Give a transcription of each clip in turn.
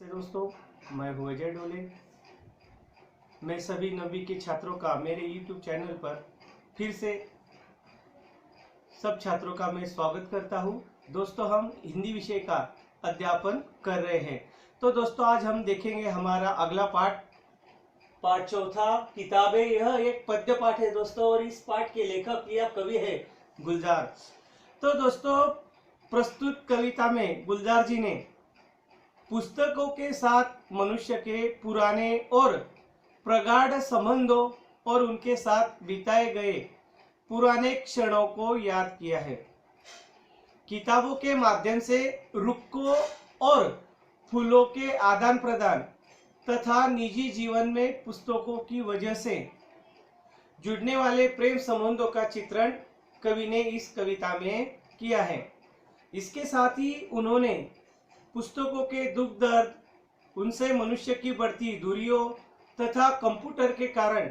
नमस्ते दोस्तों, मैं हूं अजय डोले। मैं सभी 9वीं के छात्रों का मेरे YouTube चैनल पर फिर से सब छात्रों का मैं स्वागत करता हूं। दोस्तों, हम हिंदी विषय का अध्यापन कर रहे हैं। तो दोस्तों, आज हम देखेंगे हमारा अगला पाठ चौथा, किताबें। यह एक पद्य पाठ है दोस्तों, और इस पाठ के लेखक या कवि है गुलजार। तो दोस्तों, प्रस्तुत कविता में गुलजार जी ने पुस्तकों के साथ मनुष्य के पुराने और प्रगाढ़ संबंधों और उनके साथ बिताए गए पुराने क्षणों को याद किया है। किताबों के माध्यम से रुखों और फूलों के आदान प्रदान तथा निजी जीवन में पुस्तकों की वजह से जुड़ने वाले प्रेम संबंधों का चित्रण कवि ने इस कविता में किया है। इसके साथ ही उन्होंने पुस्तकों के दुख दर्द, उनसे मनुष्य की बढ़ती दूरियों तथा कंप्यूटर के कारण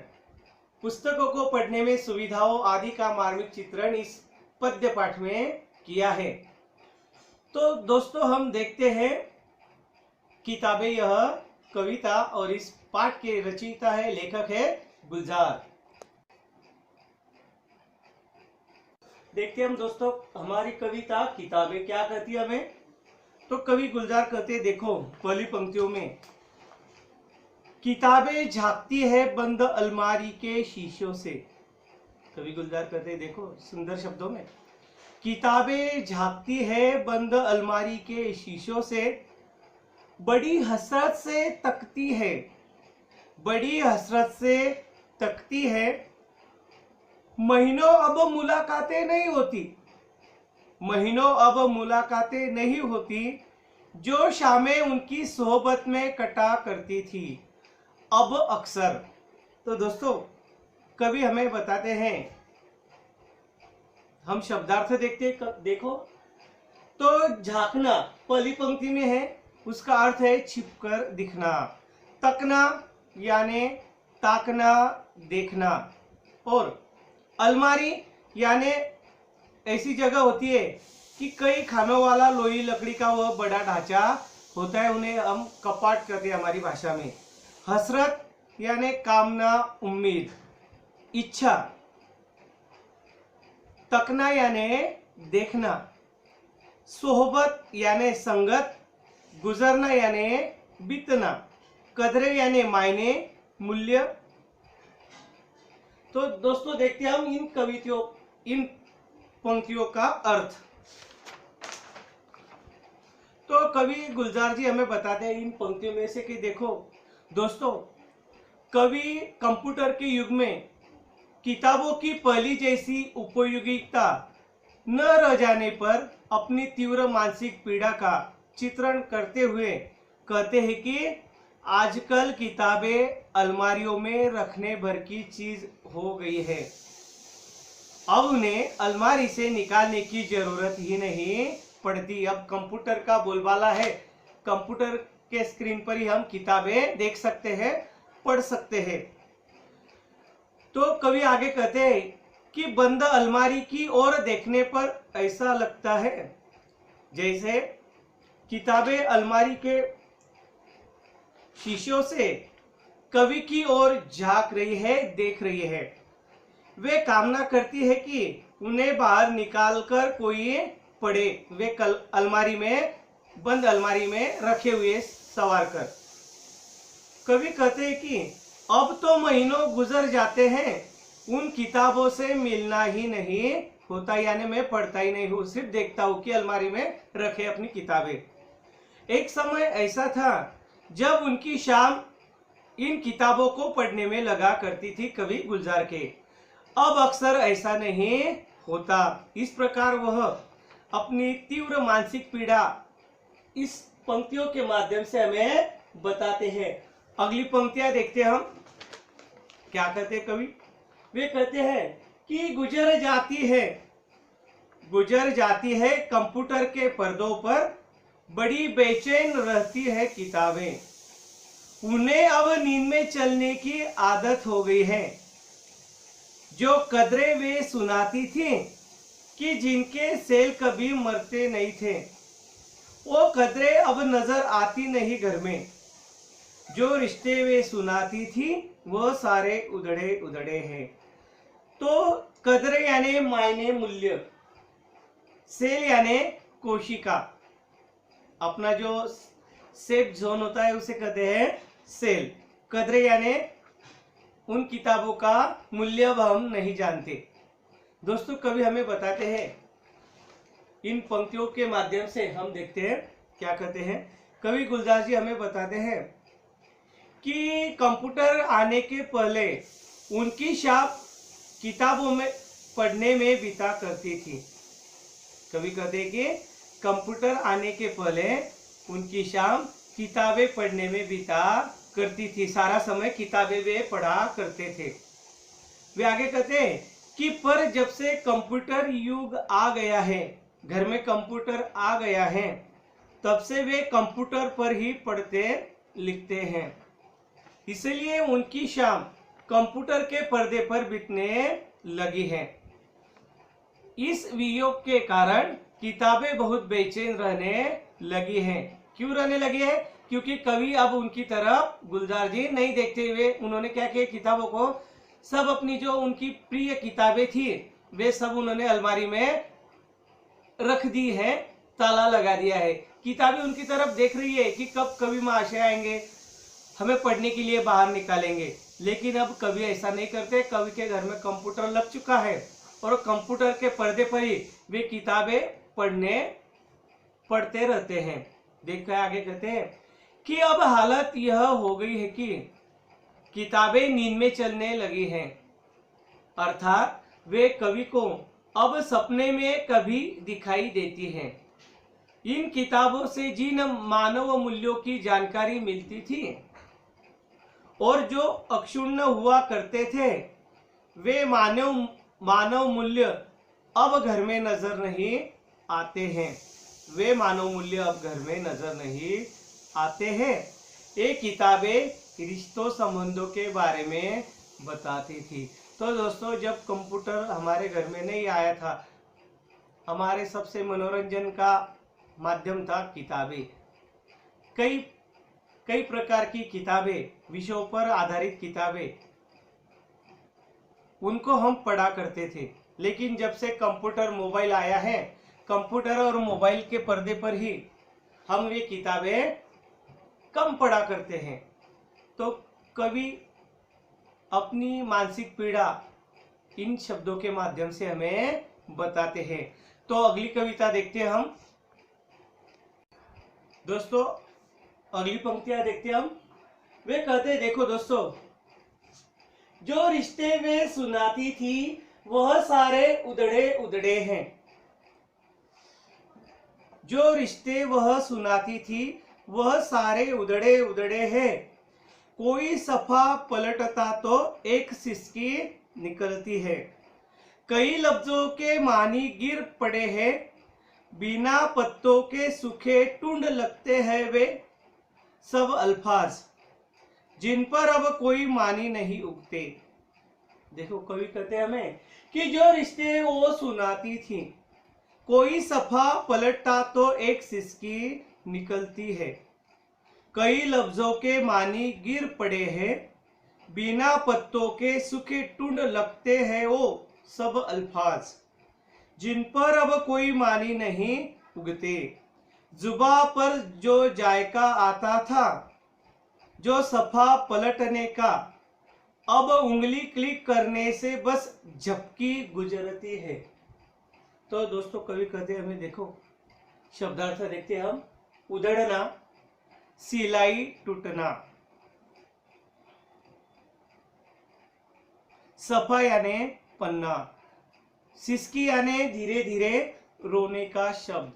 पुस्तकों को पढ़ने में सुविधाओं आदि का मार्मिक चित्रण इस पद्य पाठ में किया है। तो दोस्तों, हम देखते हैं किताबें, यह कविता, और इस पाठ के रचयिता है, लेखक है गुलजार। देखते हैं हम दोस्तों हमारी कविता किताबें क्या कहती है हमें। तो कवि गुलजार कहते, देखो पहली पंक्तियों में, किताबें झांकती है बंद अलमारी के शीशों से। कवि गुलजार कहते, देखो सुंदर शब्दों में, किताबें झांकती है बंद अलमारी के शीशों से, बड़ी हसरत से तकती है, बड़ी हसरत से तकती है, महीनों अब मुलाकातें नहीं होती, महीनों अब मुलाकातें नहीं होती, जो शामें उनकी सोहबत में कटा करती थी अब अक्सर। तो दोस्तों, कवि हमें बताते हैं, हम शब्दार्थ देखो तो झांकना पहली पंक्ति में है, उसका अर्थ है छिपकर दिखना, तकना यानी ताकना, देखना, और अलमारी यानी ऐसी जगह होती है कि कई खानों वाला लोही लकड़ी का वह बड़ा ढांचा होता है, उन्हें हम कपाट कहते हैं हमारी भाषा में। हसरत यानी कामना, उम्मीद, इच्छा, तकना यानी देखना, सोहबत यानी संगत, गुजरना यानी बीतना, कदरे यानी मायने, मूल्य। तो दोस्तों, देखते हैं हम इन पंक्तियों का अर्थ। तो कवि गुलजार जी हमें बताते हैं इन पंक्तियों में से कि देखो दोस्तों, कवि कंप्यूटर के युग में किताबों की पहली जैसी उपयोगिता न रह जाने पर अपनी तीव्र मानसिक पीड़ा का चित्रण करते हुए कहते हैं कि आजकल किताबें अलमारियों में रखने भर की चीज हो गई है, अब उन्हें अलमारी से निकालने की जरूरत ही नहीं पड़ती। अब कंप्यूटर का बोलबाला है, कंप्यूटर के स्क्रीन पर ही हम किताबें देख सकते हैं, पढ़ सकते हैं। तो कवि आगे कहते हैं कि बंद अलमारी की ओर देखने पर ऐसा लगता है जैसे किताबें अलमारी के शीशों से कवि की ओर झांक रही है, देख रही है। वे कामना करती है कि उन्हें बाहर निकालकर कोई पढ़े, वे अलमारी में, बंद अलमारी में रखे हुए सवार कर। कवि कहते हैं कि अब तो महीनों गुजर जाते हैं, उन किताबों से मिलना ही नहीं होता, यानी मैं पढ़ता ही नहीं हूँ, सिर्फ देखता हूँ कि अलमारी में रखे अपनी किताबें। एक समय ऐसा था जब उनकी शाम इन किताबों को पढ़ने में लगा करती थी कवि गुलजार के, अब अक्सर ऐसा नहीं होता। इस प्रकार वह अपनी तीव्र मानसिक पीड़ा इस पंक्तियों के माध्यम से हमें बताते हैं। अगली पंक्तियां देखते हैं हम, क्या कहते हैं कवि। वे कहते हैं कि गुजर जाती है कंप्यूटर के पर्दों पर, बड़ी बेचैन रहती है किताबें, उन्हें अब नींद में चलने की आदत हो गई है, जो कदरे वे सुनाती थी कि जिनके सेल कभी मरते नहीं थे, वो कदरें अब नजर आती नहीं घर में, जो रिश्ते वे सुनाती थी वो सारे उधड़े उधड़े हैं। तो कदरें यानी मायने, मूल्य, सेल यानी कोशिका, अपना जो सेफ जोन होता है उसे कहते हैं सेल। कदरें यानी उन किताबों का मूल्य अब हम नहीं जानते। दोस्तों कवि हमें बताते हैं, इन पंक्तियों के माध्यम से हम देखते हैं क्या कहते हैं। कवि गुलजार जी हमें बताते हैं कि कंप्यूटर आने के पहले उनकी शाम किताबों में पढ़ने में बिता करती थी। कवि कहते हैं कि कंप्यूटर आने के पहले उनकी शाम किताबें पढ़ने में बिता करती थी, सारा समय किताबें वे पढ़ा करते थे। वे आगे कहते हैं कि पर जब से कंप्यूटर युग आ गया है, घर में कंप्यूटर आ गया है, तब से वे कंप्यूटर पर ही पढ़ते लिखते हैं। इसलिए उनकी शाम कंप्यूटर के पर्दे पर बीतने लगी है। इस वियोग के कारण किताबें बहुत बेचैन रहने लगी हैं। क्यों रहने लगी है? क्योंकि कवि अब उनकी तरफ गुलजार जी नहीं देखते हुए उन्होंने क्या किया, किताबों को सब अपनी जो उनकी प्रिय किताबें थी वे सब उन्होंने अलमारी में रख दी है, ताला लगा दिया है। किताबें उनकी तरफ देख रही है कि कब कवि महाशय आएंगे, हमें पढ़ने के लिए बाहर निकालेंगे। लेकिन अब कवि ऐसा नहीं करते। कवि के घर में कंप्यूटर लग चुका है और कंप्यूटर के पर्दे पर ही वे किताबें पढ़ते रहते हैं। देखकर आगे कहते हैं कि अब हालत यह हो गई है कि किताबें नींद में चलने लगी हैं, अर्थात वे कवि को अब सपने में कभी दिखाई देती हैं। इन किताबों से जिन मानव मूल्यों की जानकारी मिलती थी और जो अक्षुण्ण हुआ करते थे, वे मानव मूल्य अब घर में नजर नहीं आते हैं। वे मानव मूल्य अब घर में नजर नहीं आते हैं। ये किताबें रिश्तों संबंधों के बारे में बताती थी। तो दोस्तों जब कंप्यूटर हमारे घर में नहीं आया था, हमारे सबसे मनोरंजन का माध्यम था किताबें। कई प्रकार की किताबें, विषयों पर आधारित किताबें, उनको हम पढ़ा करते थे। लेकिन जब से कंप्यूटर मोबाइल आया है, कंप्यूटर और मोबाइल के पर्दे पर ही हम ये किताबें कम पढ़ा करते हैं। तो कवि अपनी मानसिक पीड़ा इन शब्दों के माध्यम से हमें बताते हैं। तो अगली कविता देखते हैं हम। दोस्तों अगली पंक्तियां देखते हैं हम। वे कहते हैं, देखो दोस्तों, जो रिश्ते वे सुनाती थी वह सारे उधड़े उधड़े हैं। जो रिश्ते वह सुनाती थी वह सारे उधड़े उधड़े हैं। कोई सफा पलटता तो एक सिसकी निकलती है। कई लफ्जों के मानी गिर पड़े हैं, बिना पत्तों के सूखे टूंड लगते हैं वे सब अल्फाज, जिन पर अब कोई मानी नहीं उगते। देखो कवि कहते हैं हमें कि जो रिश्ते वो सुनाती थी, कोई सफा पलटता तो एक सिसकी निकलती है। कई लफ्जों के मानी गिर पड़े हैं, बिना पत्तों के सूखे टूंड लगते हैं वो सब अल्फाज, जिन पर अब कोई मानी नहीं उगते। जुबा पर जो जायका आता था, जो सफा पलटने का, अब उंगली क्लिक करने से बस झपकी गुजरती है। तो दोस्तों कवि कहते हैं हमें, देखो शब्दार्थ देखते हैं हम। उधड़ना, सिलाई टूटना, सफा यानी पन्ना, सिसकी यानी धीरे धीरे रोने का शब्द,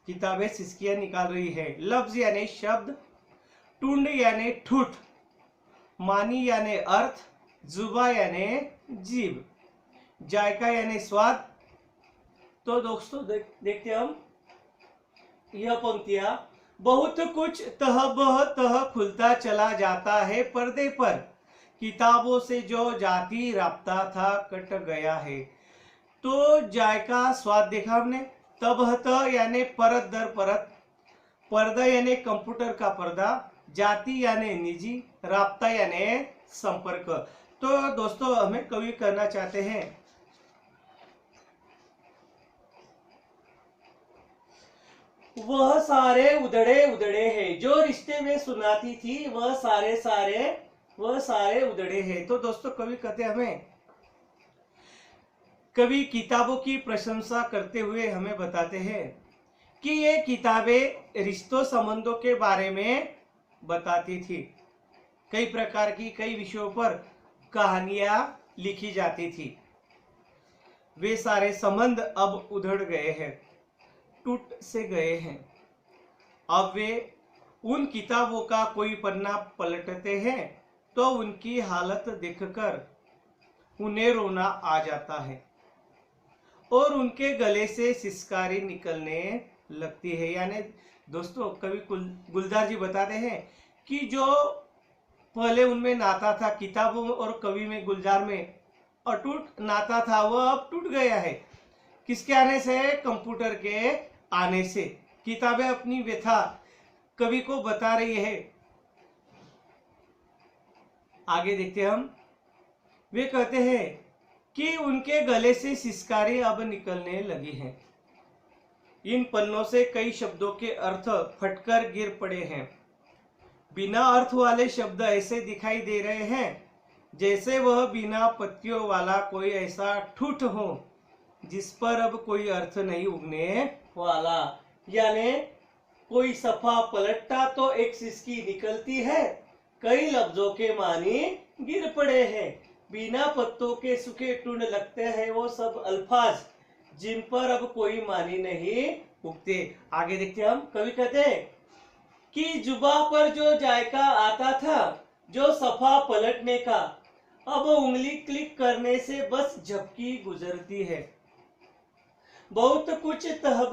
किताबें सिसकियां निकाल रही है। लफ्ज यानी शब्द, टूंड यानी ठूठ, मानी यानी अर्थ, जुबा यानी जीभ, जायका यानी स्वाद। तो दोस्तों देखते हम यह पंक्तियां। बहुत कुछ तह बह तह खुलता चला जाता है पर्दे पर, किताबों से जो जाती राब्ता था कट गया है। तो जायका स्वाद देखा हमने, तबहत यानी परत दर परत, पर्दा यानी कंप्यूटर का पर्दा, जाति यानी निजी, राब्ता यानी संपर्क। तो दोस्तों हमें कवि करना चाहते हैं वह सारे उधड़े उधड़े हैं, जो रिश्ते में सुनाती थी वह सारे उधड़े हैं। तो दोस्तों कवि कहते हैं हमें, कवि किताबों की प्रशंसा करते हुए हमें बताते हैं कि ये किताबें रिश्तों संबंधों के बारे में बताती थी। कई प्रकार की कई विषयों पर कहानियां लिखी जाती थी। वे सारे संबंध अब उधड़ गए हैं, टूट से गए हैं। अब वे उन किताबों का कोई पन्ना पलटते हैं तो उनकी हालत देखकर उन्हें रोना आ जाता है और उनके गले से सिसकारी निकलने लगती है। यानी दोस्तों कवि गुलजार जी बताते हैं कि जो पहले उनमें नाता था किताबों में और कवि में, गुलजार में अटूट नाता था, वह अब टूट गया है। किसके आने से? कंप्यूटर के आने से। किताबें अपनी व्यथा कवि को बता रही है। आगे देखते हम, वे कहते हैं कि उनके गले से सिसकारी अब निकलने लगी हैं। इन पन्नों से कई शब्दों के अर्थ फटकर गिर पड़े हैं। बिना अर्थ वाले शब्द ऐसे दिखाई दे रहे हैं जैसे वह बिना पत्तियों वाला कोई ऐसा ठूठ हो जिस पर अब कोई अर्थ नहीं उगने वाला। यानी कोई सफा पलटता तो एक सिसकी निकलती है, कई लफ्जों के मानी गिर पड़े हैं। बिना पत्तों के सूखे टूंड लगते हैं वो सब अल्फाज जिन पर अब कोई मानी नहीं उगते। आगे देखते हम, कवि कहते हैं कि जुबा पर जो जायका आता था, जो सफा पलटने का, अब उंगली क्लिक करने से बस झपकी गुजरती है। बहुत कुछ तह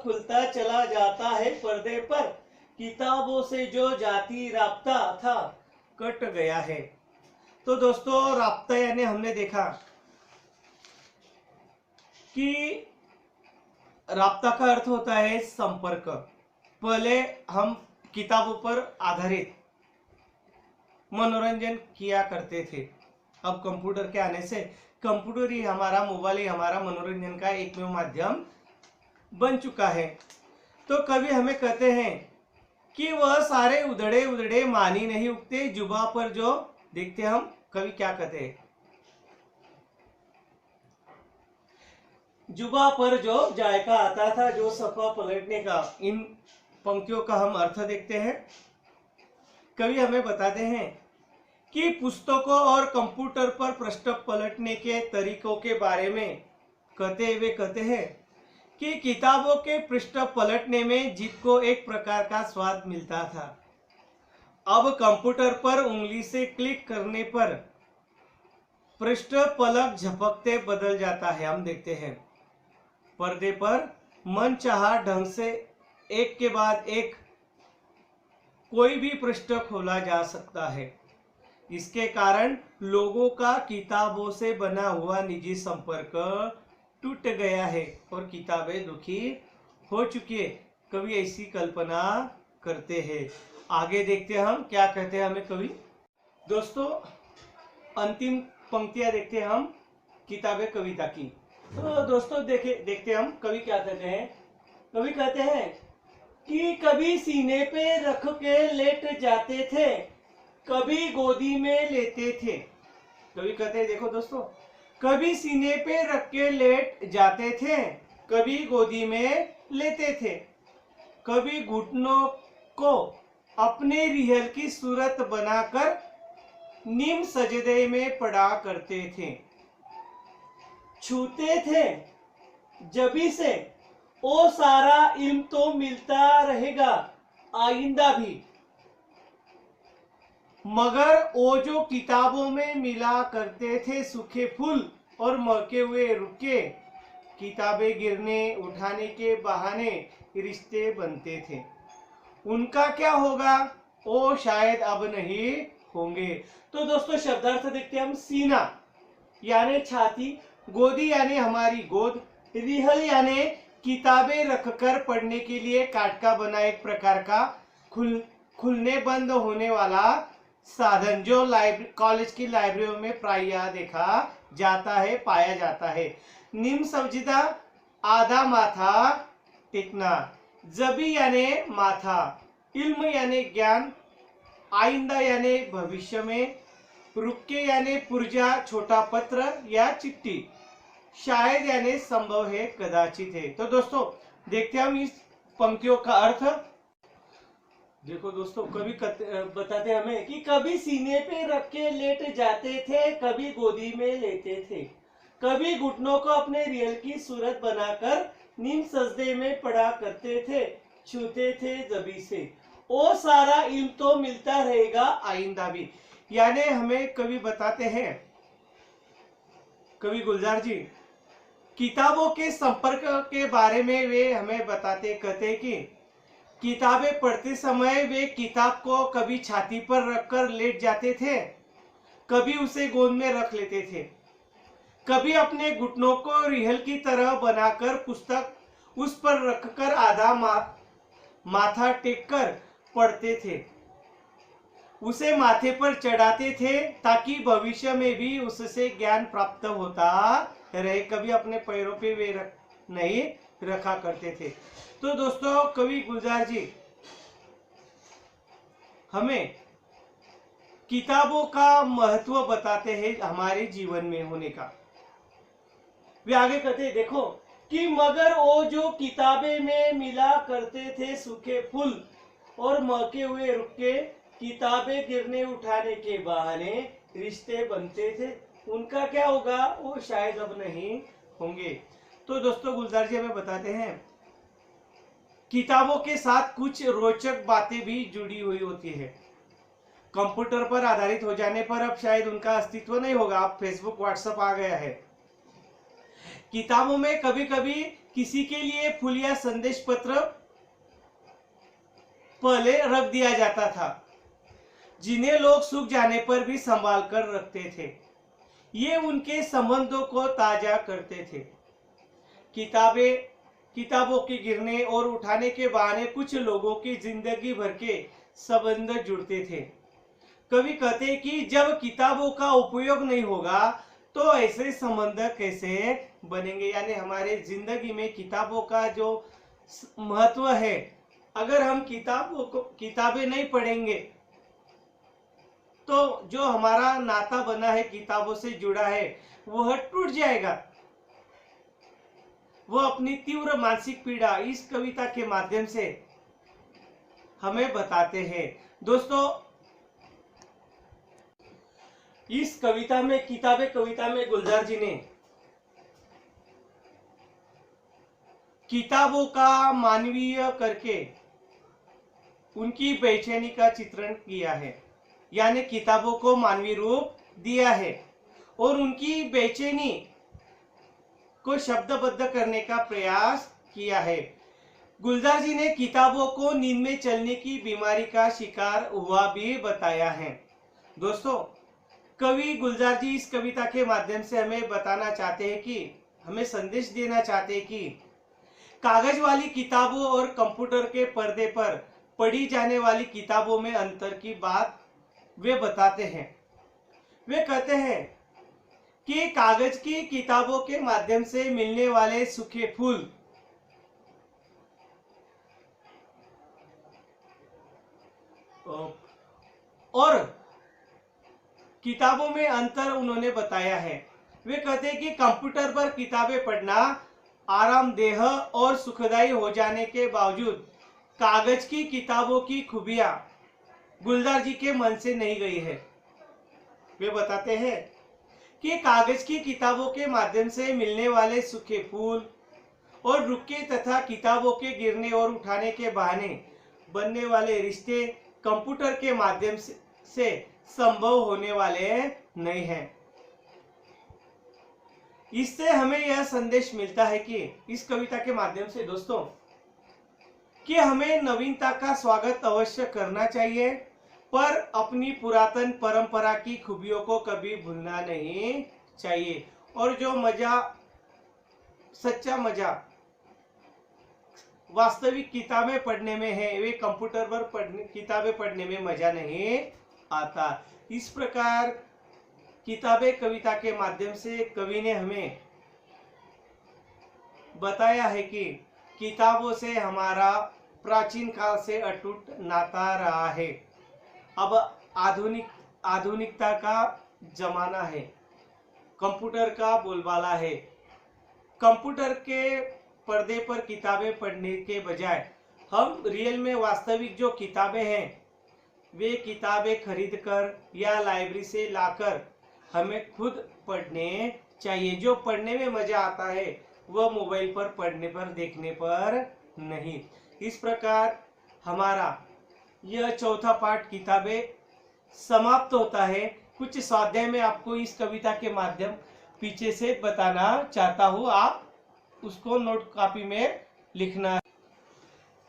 खुलता चला जाता है पर्दे पर, किताबों से जो जाती राब्ता था कट गया है। तो दोस्तों राब्ता यानी हमने देखा कि राब्ता का अर्थ होता है संपर्क। पहले हम किताबों पर आधारित मनोरंजन किया करते थे, अब कंप्यूटर के आने से कंप्यूटर ही हमारा, मोबाइल ही हमारा मनोरंजन का एकमेव माध्यम बन चुका है। तो कवि हमें कहते हैं कि वह सारे उधड़े उधड़े मानी नहीं उगते, जुबा पर जो, देखते हम कवि क्या कहते हैं, जुबा पर जो जायका आता था, जो सफा पलटने का। इन पंक्तियों का हम अर्थ देखते हैं। कवि हमें बताते हैं कि पुस्तकों और कंप्यूटर पर पृष्ठ पलटने के तरीकों के बारे में कहते हुए कहते हैं कि किताबों के पृष्ठ पलटने में जीभ को एक प्रकार का स्वाद मिलता था, अब कंप्यूटर पर उंगली से क्लिक करने पर पृष्ठ पलक झपकते बदल जाता है। हम देखते हैं पर्दे पर मनचाहा ढंग से एक के बाद एक कोई भी पृष्ठ खोला जा सकता है। इसके कारण लोगों का किताबों से बना हुआ निजी संपर्क टूट गया है और किताबें दुखी हो चुकी है। कवि ऐसी कल्पना करते हैं। आगे देखते हैं हम क्या कहते हैं हमें कवि। दोस्तों अंतिम पंक्तियां देखते हैं हम किताबें कविता की। तो दोस्तों देखते हम कवि क्या कहते हैं। कवि कहते हैं कि कभी सीने पे रख के लेट जाते थे, कभी गोदी में लेते थे। कवि कहते हैं, देखो दोस्तों, कभी सीने पे रख के लेट जाते थे, कभी गोदी में लेते थे, कभी घुटनों को अपने रिहल की सूरत बनाकर नीम सजदे में पड़ा करते थे, छूते थे जबी से ओ सारा इल्म तो मिलता रहेगा आइंदा भी, मगर वो जो किताबों में मिला करते थे सूखे फूल और महके हुए रुके, किताबें गिरने उठाने के बहाने रिश्ते बनते थे, उनका क्या होगा, वो शायद अब नहीं होंगे। तो दोस्तों शब्दार्थ देखते हैं हम। सीना यानी छाती, गोदी यानी हमारी गोद, रिहल यानी किताबें रखकर पढ़ने के लिए काठ का बना एक प्रकार का खुलने बंद होने वाला साधन जो कॉलेज की लाइब्रेरियों में प्रायः देखा जाता है, पाया जाता है। निम्न संजीदा आधा माथा टेकना, जबी यानी माथा, इल्म यानी ज्ञान, आइंदा यानी भविष्य में, रुके यानी पुर्जा छोटा पत्र या चिट्ठी, शायद यानी संभव है, कदाचित है। तो दोस्तों देखते हैं हम इस पंक्तियों का अर्थ। देखो दोस्तों, कभी बताते हमें कि कभी सीने पे रख के लेट जाते थे, कभी गोदी में लेते थे, कभी घुटनों को अपने रियल की सूरत बनाकर नीम सजदे में पड़ा करते थे, छूते थे जबी से, ओ सारा इल्म तो मिलता रहेगा आइंदा भी। यानी हमें कवि बताते हैं, कवि गुलजार जी किताबों के संपर्क के बारे में वे हमें बताते, कहते कि किताबें पढ़ते समय वे किताब को कभी छाती पर रखकर लेट जाते थे, कभी उसे गोद में रख लेते थे, कभी अपने घुटनों को रिहल की तरह बनाकर पुस्तक उस पर रखकर आधा माथा टेककर पढ़ते थे, उसे माथे पर चढ़ाते थे ताकि भविष्य में भी उससे ज्ञान प्राप्त होता रहे, कभी अपने पैरों पे वे नहीं रखा करते थे। तो दोस्तों कवि गुलजार जी हमें किताबों का महत्व बताते हैं हमारे जीवन में होने का। वे आगे कहते देखो कि मगर वो जो किताबें में मिला करते थे सूखे फूल और महके हुए रुके, किताबें गिरने उठाने के बहाने रिश्ते बनते थे, उनका क्या होगा, वो शायद अब नहीं होंगे। तो दोस्तों गुलजार जी हमें बताते हैं किताबों के साथ कुछ रोचक बातें भी जुड़ी हुई होती है। कंप्यूटर पर आधारित हो जाने पर अब शायद उनका अस्तित्व नहीं होगा, अब फेसबुक व्हाट्सएप आ गया है। किताबों में कभी कभी किसी के लिए फूल या संदेश पत्र पहले रख दिया जाता था, जिन्हें लोग सूख जाने पर भी संभाल कर रखते थे। ये उनके संबंधों को ताजा करते थे। किताबों के गिरने और उठाने के बहाने कुछ लोगों की जिंदगी भर के संबंध जुड़ते थे। कवि कहते कि जब किताबों का उपयोग नहीं होगा तो ऐसे संबंध कैसे बनेंगे। यानी हमारे जिंदगी में किताबों का जो महत्व है, अगर हम किताबें नहीं पढ़ेंगे तो जो हमारा नाता बना है किताबों से जुड़ा है वह टूट जाएगा। वह अपनी तीव्र मानसिक पीड़ा इस कविता के माध्यम से हमें बताते हैं। दोस्तों इस कविता में कविता में गुलजार जी ने किताबों का मानवीय करके उनकी बेचैनी का चित्रण किया है, यानी किताबों को मानवीय रूप दिया है और उनकी बेचैनी को शब्दबद्ध करने का प्रयास किया है। गुलजार जी ने किताबों को नींद में चलने की बीमारी का शिकार हुआ भी बताया है। दोस्तों कवि गुलजार जी इस कविता के माध्यम से हमें बताना चाहते हैं कि हमें संदेश देना चाहते हैं कि कागज वाली किताबों और कंप्यूटर के पर्दे पर पढ़ी जाने वाली किताबों में अंतर की बात वे बताते हैं। वे कहते हैं कि कागज की किताबों के माध्यम से मिलने वाले सूखे फूल और किताबों में अंतर उन्होंने बताया है। वे कहते हैं कि कंप्यूटर पर किताबें पढ़ना आरामदेह और सुखदायी हो जाने के बावजूद कागज की किताबों की खूबियां गुलजार जी के मन से नहीं गई है। वे बताते हैं कि कागज की किताबों के माध्यम से मिलने वाले सूखे फूल और रुके तथा किताबों के गिरने और उठाने के बहाने बनने वाले रिश्ते कंप्यूटर के माध्यम से संभव होने वाले नहीं हैं। इससे हमें यह संदेश मिलता है कि इस कविता के माध्यम से दोस्तों कि हमें नवीनता का स्वागत अवश्य करना चाहिए, पर अपनी पुरातन परंपरा की खूबियों को कभी भूलना नहीं चाहिए। और जो मजा, सच्चा मजा वास्तविक किताबें पढ़ने में है, वे कंप्यूटर पर किताबें पढ़ने में मजा नहीं आता। इस प्रकार किताबें कविता के माध्यम से कवि ने हमें बताया है कि किताबों से हमारा प्राचीन काल से अटूट नाता रहा है। अब आधुनिकता का जमाना है, कंप्यूटर का बोलबाला है। कंप्यूटर के पर्दे पर किताबें पढ़ने के बजाय हम रियल में वास्तविक जो किताबें हैं वे किताबें खरीद कर या लाइब्रेरी से लाकर हमें खुद पढ़ने चाहिए। जो पढ़ने में मजा आता है वह मोबाइल पर पढ़ने पर देखने पर नहीं। इस प्रकार हमारा यह चौथा पाठ किताबें समाप्त होता है। कुछ स्वाध्याय में आपको इस कविता के माध्यम पीछे से बताना चाहता हूँ, आप उसको नोट कॉपी में लिखना है।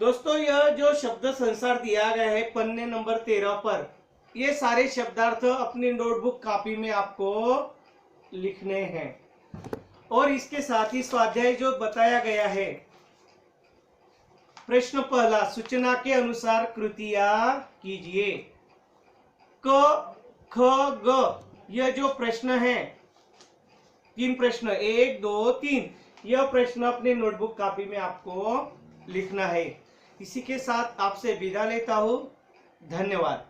दोस्तों, यह जो शब्द संसार दिया गया है पन्ने नंबर 13 पर, ये सारे शब्दार्थ अपनी नोटबुक कॉपी में आपको लिखने हैं। और इसके साथ ही स्वाध्याय जो बताया गया है, प्रश्न पहला, सूचना के अनुसार कृतियां कीजिए। क ख ग, यह जो प्रश्न है, 3 प्रश्न, 1 2 3, यह प्रश्न अपने नोटबुक कॉपी में आपको लिखना है। इसी के साथ आपसे विदा लेता हूं। धन्यवाद।